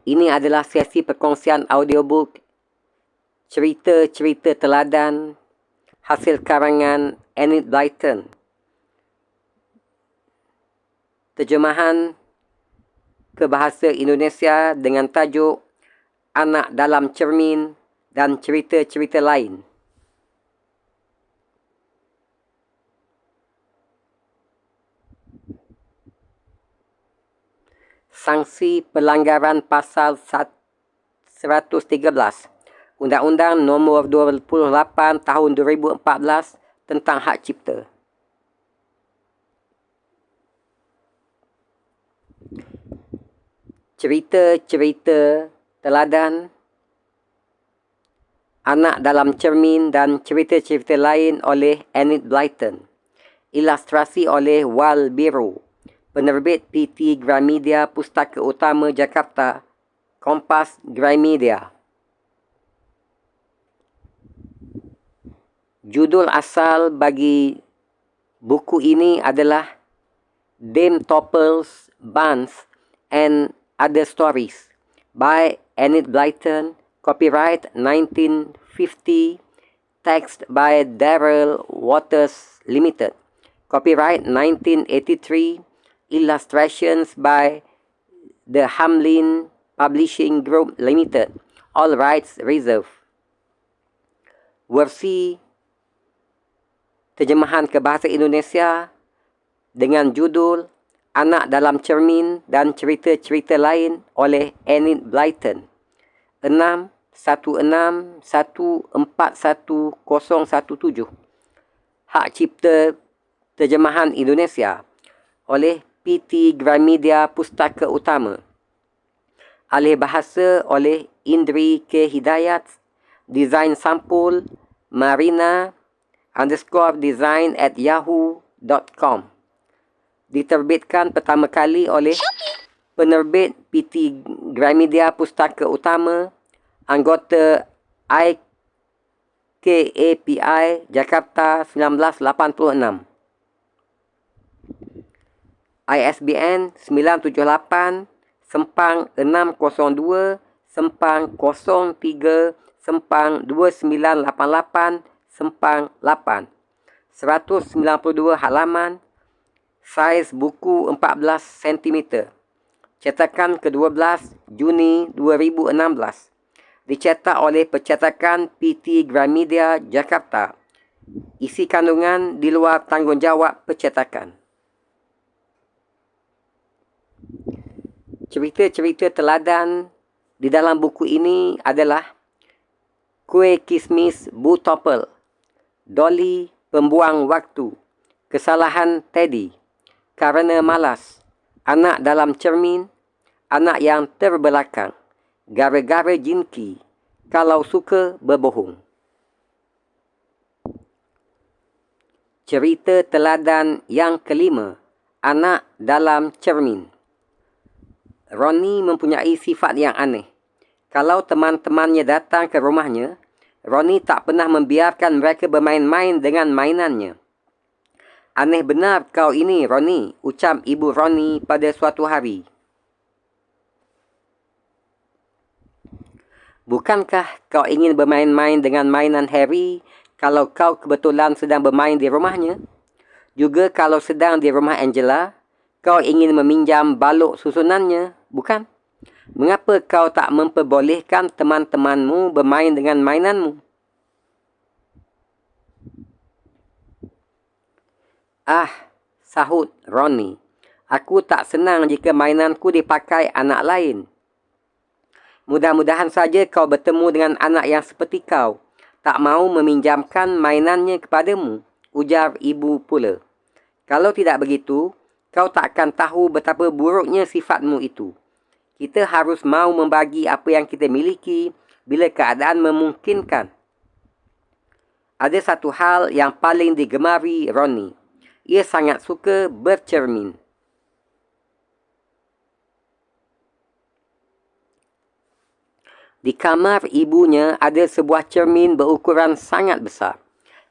Ini adalah sesi perkongsian audiobook cerita-cerita teladan hasil karangan Enid Blyton. Terjemahan ke bahasa Indonesia dengan tajuk Anak Dalam Cermin dan Cerita-cerita Lain. Sanksi pelanggaran pasal 113 Undang-Undang Nombor 28 Tahun 2014 tentang Hak Cipta. Cerita-cerita teladan Anak Dalam Cermin dan Cerita-cerita Lain oleh Enid Blyton. Ilustrasi oleh Wal Biro. Penerbit PT Gramedia Pustaka Utama Jakarta, Kompas Gramedia. Judul asal bagi buku ini adalah Dame Topples, Buns and Other Stories by Enid Blyton, copyright 1950, text by Darrell Waters Limited, copyright 1983, illustrations by the Hamlin Publishing Group Limited, all rights reserved. Versi terjemahan ke bahasa Indonesia dengan judul Anak Dalam Cermin dan Cerita-cerita Lain oleh Enid Blyton. 616141017. Hak Cipta Terjemahan Indonesia oleh PT Gramedia Pustaka Utama. Alih bahasa oleh Indri K. Hidayat. Design sampul marina_design@yahoo.com. Diterbitkan pertama kali oleh penerbit PT Gramedia Pustaka Utama, anggota IKAPI Jakarta 1986. ISBN 978-602-03-2988-8. 192 halaman. Saiz buku 14 cm. Cetakan ke-12 Juni 2016. Dicetak oleh Percetakan PT Gramedia Jakarta. Isi kandungan di luar tanggungjawab percetakan. Cerita-cerita teladan di dalam buku ini adalah Kuih Kismis Bu Topple, Dolly Pembuang Waktu, Kesalahan Teddy, Karena Malas, Anak Dalam Cermin, Anak Yang Terbelakang, Gara-gara Jinki, Kalau Suka Berbohong. Cerita teladan yang kelima, Anak Dalam Cermin. Ronnie mempunyai sifat yang aneh. Kalau teman-temannya datang ke rumahnya, Ronnie tak pernah membiarkan mereka bermain-main dengan mainannya. Aneh benar kau ini, Ronnie, ucap ibu Ronnie pada suatu hari. Bukankah kau ingin bermain-main dengan mainan Harry kalau kau kebetulan sedang bermain di rumahnya? Juga kalau sedang di rumah Angela, kau ingin meminjam balok susunannya, bukan? Mengapa kau tak memperbolehkan teman-temanmu bermain dengan mainanmu? Ah, sahut Ronnie. Aku tak senang jika mainanku dipakai anak lain. Mudah-mudahan saja kau bertemu dengan anak yang seperti kau, tak mahu meminjamkan mainannya kepadamu, ujar ibu pula. Kalau tidak begitu, kau tak akan tahu betapa buruknya sifatmu itu. Kita harus mahu membagi apa yang kita miliki bila keadaan memungkinkan. Ada satu hal yang paling digemari Ronnie. Ia sangat suka bercermin. Di kamar ibunya ada sebuah cermin berukuran sangat besar.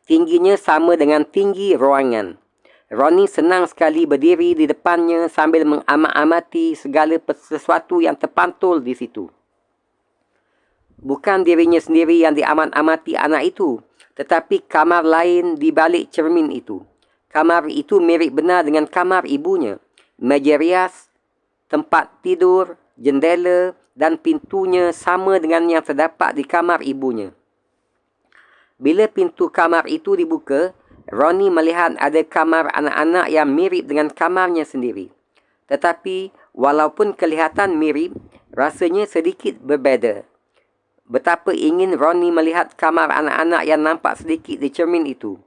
Tingginya sama dengan tinggi ruangan. Ronnie senang sekali berdiri di depannya sambil mengamat-amati segala sesuatu yang terpantul di situ. Bukan dirinya sendiri yang diamat-amati anak itu, tetapi kamar lain di balik cermin itu. Kamar itu mirip benar dengan kamar ibunya. Meja rias, tempat tidur, jendela dan pintunya sama dengan yang terdapat di kamar ibunya. Bila pintu kamar itu dibuka, Ronnie melihat ada kamar anak-anak yang mirip dengan kamarnya sendiri. Tetapi, walaupun kelihatan mirip, rasanya sedikit berbeza. Betapa ingin Ronnie melihat kamar anak-anak yang nampak sedikit di cermin itu.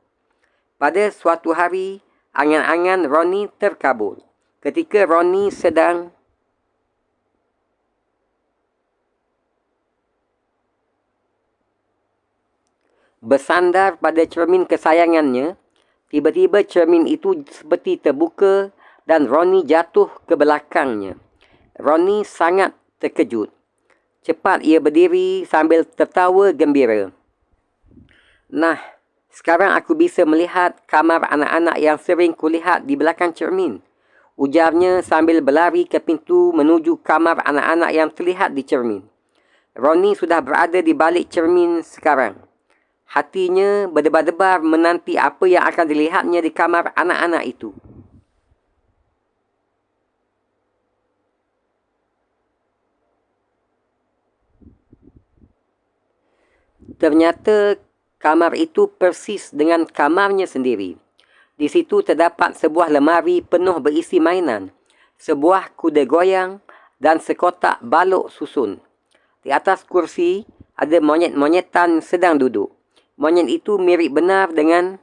Pada suatu hari, angan-angan Ronnie terkabul. Ketika Ronnie sedang bersandar pada cermin kesayangannya, tiba-tiba cermin itu seperti terbuka dan Ronnie jatuh ke belakangnya. Ronnie sangat terkejut. Cepat ia berdiri sambil tertawa gembira. Nah, sekarang aku bisa melihat kamar anak-anak yang sering kulihat di belakang cermin, ujarnya sambil berlari ke pintu menuju kamar anak-anak yang terlihat di cermin. Ronnie sudah berada di balik cermin sekarang. Hatinya berdebar-debar menanti apa yang akan dilihatnya di kamar anak-anak itu. Ternyata kamar itu persis dengan kamarnya sendiri. Di situ terdapat sebuah lemari penuh berisi mainan, sebuah kuda goyang dan sekotak balok susun. Di atas kursi ada monyet-monyetan sedang duduk. Monyet itu mirip benar dengan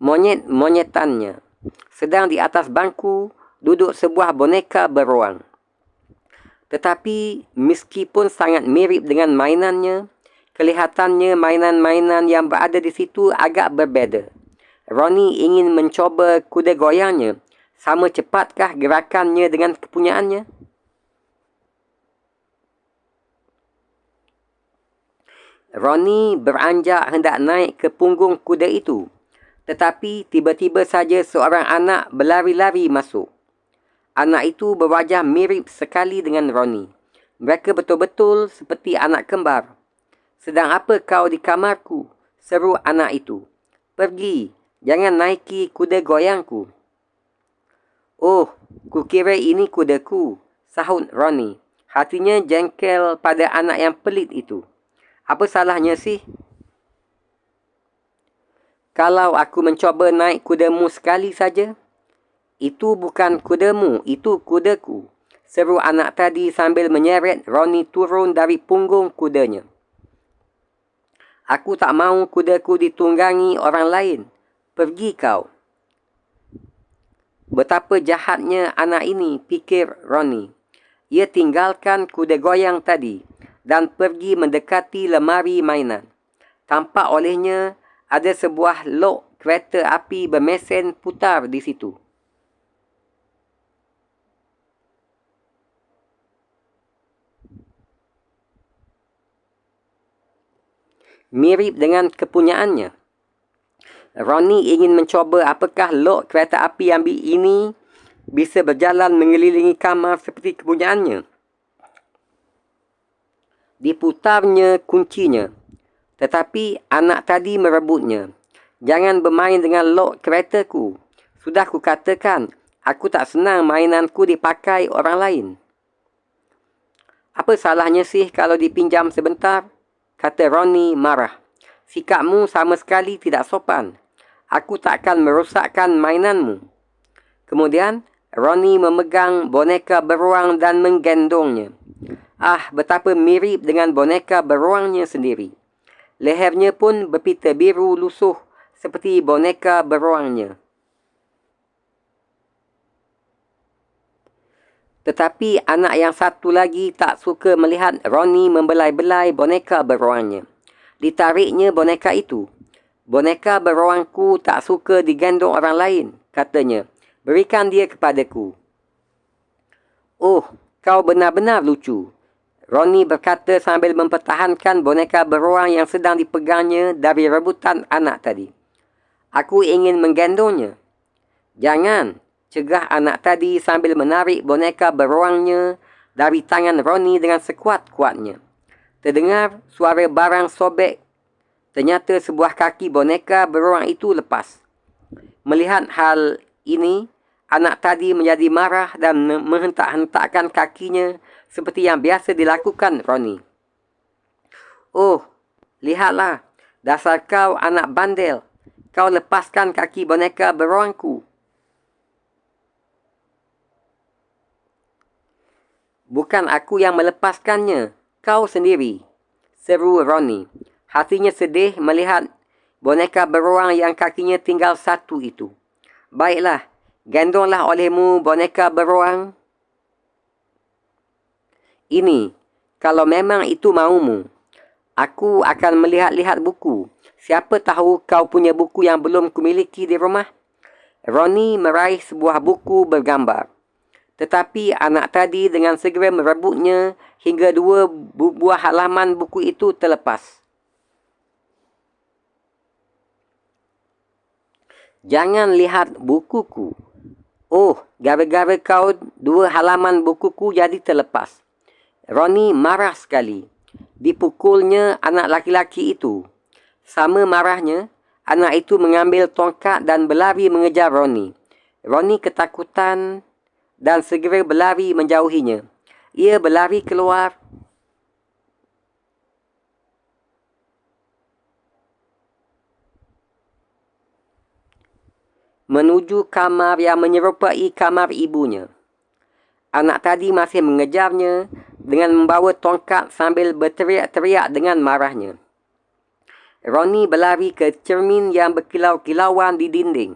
monyet-monyetannya. Sedang di atas bangku duduk sebuah boneka beruang. Tetapi meskipun sangat mirip dengan mainannya, kelihatannya mainan-mainan yang berada di situ agak berbeza. Ronnie ingin mencoba kuda goyangnya. Sama cepatkah gerakannya dengan kepunyaannya? Ronnie beranjak hendak naik ke punggung kuda itu. Tetapi tiba-tiba saja seorang anak berlari-lari masuk. Anak itu berwajah mirip sekali dengan Ronnie. Mereka betul-betul seperti anak kembar. "Sedang apa kau di kamarku?" seru anak itu. "Pergi, jangan naiki kuda goyangku." "Oh, kukira ini kudaku," sahut Ronnie. Hatinya jengkel pada anak yang pelit itu. "Apa salahnya sih? Kalau aku mencoba naik kudamu sekali saja?" "Itu bukan kudamu, itu kudaku," seru anak tadi sambil menyeret Ronnie turun dari punggung kudanya. "Aku tak mahu kudaku ditunggangi orang lain. Pergi kau." Betapa jahatnya anak ini, fikir Ronnie. Ia tinggalkan kuda goyang tadi dan pergi mendekati lemari mainan. Tampak olehnya ada sebuah lok kereta api bermesin putar di situ. Mirip dengan kepunyaannya. Ronnie ingin mencoba apakah lok kereta api yang ini bisa berjalan mengelilingi kamar seperti kepunyaannya. Diputarnya kuncinya. Tetapi anak tadi merebutnya. "Jangan bermain dengan lok keretaku. Sudah kukatakan, aku tak senang mainanku dipakai orang lain." "Apa salahnya sih kalau dipinjam sebentar?" kata Ronnie marah. "Sikapmu sama sekali tidak sopan. Aku tak akan merosakkan mainanmu." Kemudian, Ronnie memegang boneka beruang dan menggendongnya. Ah, betapa mirip dengan boneka beruangnya sendiri. Lehernya pun berpita biru lusuh seperti boneka beruangnya. Tetapi anak yang satu lagi tak suka melihat Ronnie membelai-belai boneka beruangnya. Ditariknya boneka itu. "Boneka beruangku tak suka digendong orang lain," katanya. "Berikan dia kepadaku." "Oh, kau benar-benar lucu," Ronnie berkata sambil mempertahankan boneka beruang yang sedang dipegangnya dari rebutan anak tadi. Aku ingin menggendongnya. Jangan, cegah anak tadi sambil menarik boneka beruangnya dari tangan Ronnie dengan sekuat-kuatnya. Terdengar suara barang sobek. Ternyata sebuah kaki boneka beruang itu lepas. Melihat hal ini, anak tadi menjadi marah dan menghentak-hentakkan kakinya seperti yang biasa dilakukan Ronnie. Oh, lihatlah, dasar kau anak bandel. Kau lepaskan kaki boneka beruangku. Bukan aku yang melepaskannya, kau sendiri, seru Ronnie. Hatinya sedih melihat boneka beruang yang kakinya tinggal satu itu. Baiklah, gendonglah olehmu boneka beruang ini, kalau memang itu maumu. Aku akan melihat-lihat buku. Siapa tahu kau punya buku yang belum kumiliki di rumah? Ronnie meraih sebuah buku bergambar. Tetapi anak tadi dengan segera merebutnya hingga 2 buah halaman buku itu terlepas. Jangan lihat bukuku. Oh, gara-gara kau 2 halaman bukuku jadi terlepas. Ronnie marah sekali. Dipukulnya anak laki-laki itu. Sama marahnya, anak itu mengambil tongkat dan berlari mengejar Ronnie. Ronnie ketakutan dan segera berlari menjauhinya. Ia berlari keluar menuju kamar yang menyerupai kamar ibunya. Anak tadi masih mengejarnya dengan membawa tongkat sambil berteriak-teriak dengan marahnya. Ronnie berlari ke cermin yang berkilau-kilauan di dinding.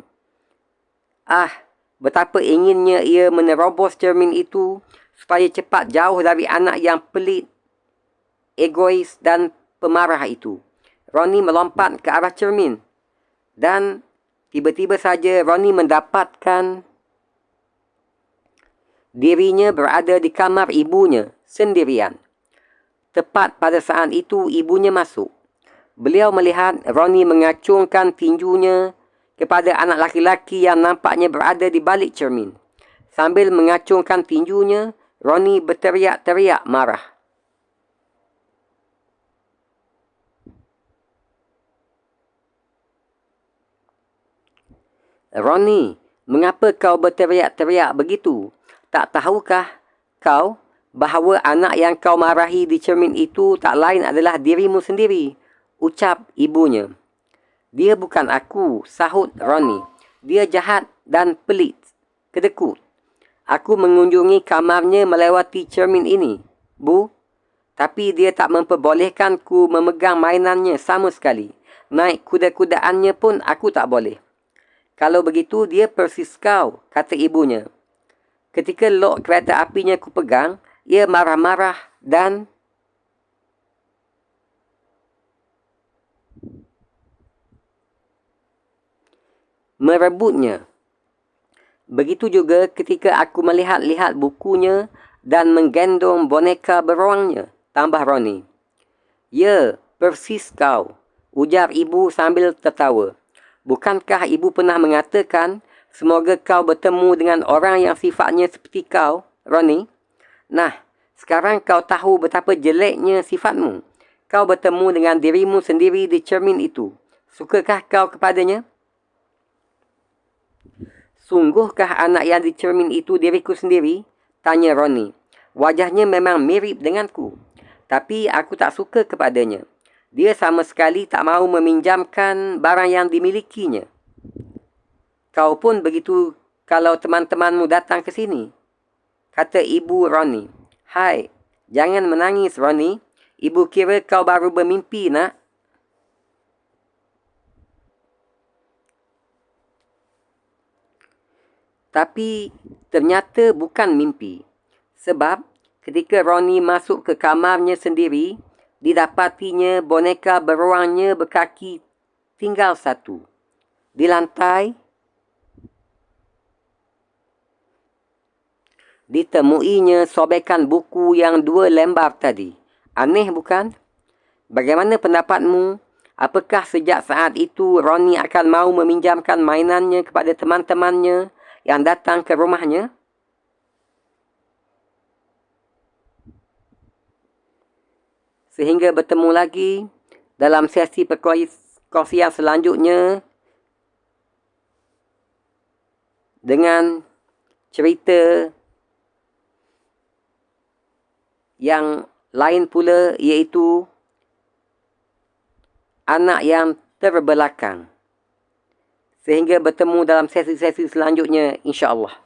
Ah, betapa inginnya ia menerobos cermin itu supaya cepat jauh dari anak yang pelit, egois dan pemarah itu. Ronnie melompat ke arah cermin dan tiba-tiba saja Ronnie mendapatkan dirinya berada di kamar ibunya sendirian. Tepat pada saat itu ibunya masuk. Beliau melihat Ronnie mengacungkan tinjunya kepada anak laki-laki yang nampaknya berada di balik cermin. Sambil mengacungkan tinjunya, Ronnie berteriak-teriak marah. Ronnie, mengapa kau berteriak-teriak begitu? Tak tahukah kau bahawa anak yang kau marahi di cermin itu tak lain adalah dirimu sendiri? Ucap ibunya. Dia bukan aku, sahut Ronnie. Dia jahat dan pelit, kedekut. Aku mengunjungi kamarnya melewati cermin ini, Bu. Tapi dia tak memperbolehkanku memegang mainannya sama sekali. Naik kuda-kudaannya pun aku tak boleh. Kalau begitu dia persis kau, kata ibunya. Ketika lok kereta apinya ku pegang, ia marah-marah dan merebutnya. Begitu juga ketika aku melihat-lihat bukunya dan menggendong boneka beruangnya, tambah Ronnie. Ya, persis kau, ujar ibu sambil tertawa. Bukankah ibu pernah mengatakan, semoga kau bertemu dengan orang yang sifatnya seperti kau, Ronnie? Nah, sekarang kau tahu betapa jeleknya sifatmu. Kau bertemu dengan dirimu sendiri di cermin itu. Sukakah kau kepadanya? Sungguhkah anak yang di cermin itu diriku sendiri? Tanya Ronnie. Wajahnya memang mirip denganku. Tapi aku tak suka kepadanya. Dia sama sekali tak mahu meminjamkan barang yang dimilikinya. Kau pun begitu kalau teman-temanmu datang ke sini, kata ibu Ronnie. Hai, jangan menangis Ronnie. Ibu kira kau baru bermimpi nak. Tapi ternyata bukan mimpi. Sebab ketika Ronnie masuk ke kamarnya sendiri, didapatinya boneka beruangnya berkaki tinggal satu. Di lantai, ditemuinya sobekan buku yang 2 lembar tadi. Aneh bukan? Bagaimana pendapatmu? Apakah sejak saat itu Ronnie akan mau meminjamkan mainannya kepada teman-temannya yang datang ke rumahnya? Sehingga bertemu lagi dalam sesi perkongsian selanjutnya dengan cerita yang lain pula, iaitu anak yang terbelakang. Sehingga bertemu dalam sesi-sesi selanjutnya, insya-Allah.